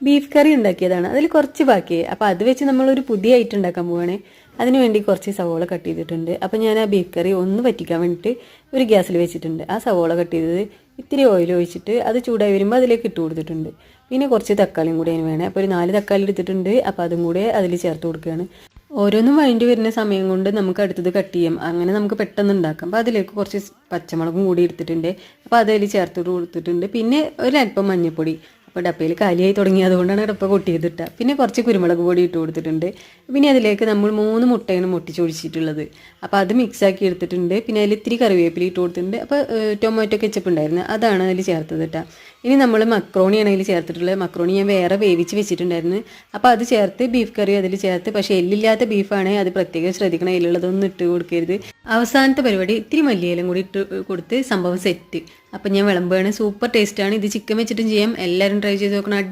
Beef കറി ഉണ്ടാക്കിയതാണ്. അതിൽ കുറച്ച് ബാക്കിയായി. അപ്പോൾ അത് വെച്ച് നമ്മളൊരു പുതിയ ഐറ്റം ഉണ്ടാക്കാൻ പോവുകയാണ്. അതിന് വേണ്ടി കുറച്ച് സവോള കട്ട് ചെയ്തിട്ടുണ്ട്. അപ്പോൾ ഞാൻ ആ ബീഫ് കറി ഒന്ന് വറ്റിക്കാൻ വേണ്ടിയിട്ട് ഒരു ഗ്യാസിൽ വെച്ചിട്ടുണ്ട്. ആ സവോള കട്ട് ചെയ്തത് ഇത്തിരി ഓയിൽ ഒഴിച്ചിട്ട് അത് ചൂടായി വരുമ്പോൾ അതിലേക്ക് ഇട്ട് കൊടുത്തിട്ടുണ്ട്. പിന്നെ കുറച്ച് തക്കാളിയും കൂടി അതിന് വേണേ. അപ്പോൾ ഒരു 4 തക്കാളി എടുത്തിട്ടുണ്ട്. അപ്പോൾ അതും കൂടെ അതിൽ ചേർത്ത് കൊടുക്കുകയാണ്. ഓരോന്നും വഴണ്ടി വരുന്ന സമയം കൊണ്ട് നമുക്ക് അടുത്തത് കട്ട് ചെയ്യാം. അങ്ങനെ നമുക്ക് പെട്ടെന്ന് ഉണ്ടാക്കാം. അപ്പോൾ അതിലേക്ക് കുറച്ച് പച്ചമുളകും കൂടി എടുത്തിട്ടുണ്ട്. അപ്പോൾ അതിൽ ചേർത്ത് കൊടുത്തിട്ടുണ്ട്. പിന്നെ ഒരല്പം മഞ്ഞൾപ്പൊടി. അപ്പോൾ ഡപ്പയിൽ കാലിയായി തുടങ്ങി, അതുകൊണ്ടാണ് ഡപ്പ കൊട്ടിയതിട്ട. പിന്നെ കുറച്ച് കുരുമുളക് പൊടി ഇട്ട് കൊടുത്തിട്ടുണ്ട്. പിന്നെ അതിലേക്ക് നമ്മൾ 3 മുട്ടയാണ് പൊട്ടിച്ചൊഴിച്ചിട്ടുള്ളത്. അപ്പോൾ അത് മിക്സാക്കി എടുത്തിട്ടുണ്ട്. പിന്നെ അതിൽ ഇത്തിരി കറിവേപ്പില ഇട്ട് കൊടുത്തിട്ടുണ്ട്. അപ്പോൾ ടൊമാറ്റോ കെച്ചപ്പ് ഉണ്ടായിരുന്നു, അതാണ് അതിൽ ചേർത്തത് കേട്ടോ. ഇനി നമ്മൾ മക്രോണിയാണ് അതിൽ ചേർത്തിട്ടുള്ളത്. മക്രോണി ഞാൻ വേറെ വേവിച്ച് വെച്ചിട്ടുണ്ടായിരുന്നു. അപ്പോൾ അത് ചേർത്ത് ബീഫ് കറി അതിൽ ചേർത്ത്. പക്ഷേ എല്ലില്ലാത്ത ബീഫാണ്, അത് പ്രത്യേകം ശ്രദ്ധിക്കണം, എല്ലുള്ളതൊന്നും ഇട്ട് കൊടുക്കരുത്. അവസാനത്തെ പരിപാടി ഇത്തിരി മല്ലിയിലും കൂടി ഇട്ട് കൊടുത്ത് സംഭവം സെറ്റ്. അപ്പം ഞാൻ വിളമ്പുകയാണ്. സൂപ്പർ ടേസ്റ്റാണ്. ഇത് ചിക്കൻ വെച്ചിട്ടും ചെയ്യാം. എല്ലാവരും ട്രൈ ചെയ്ത് നോക്കണം.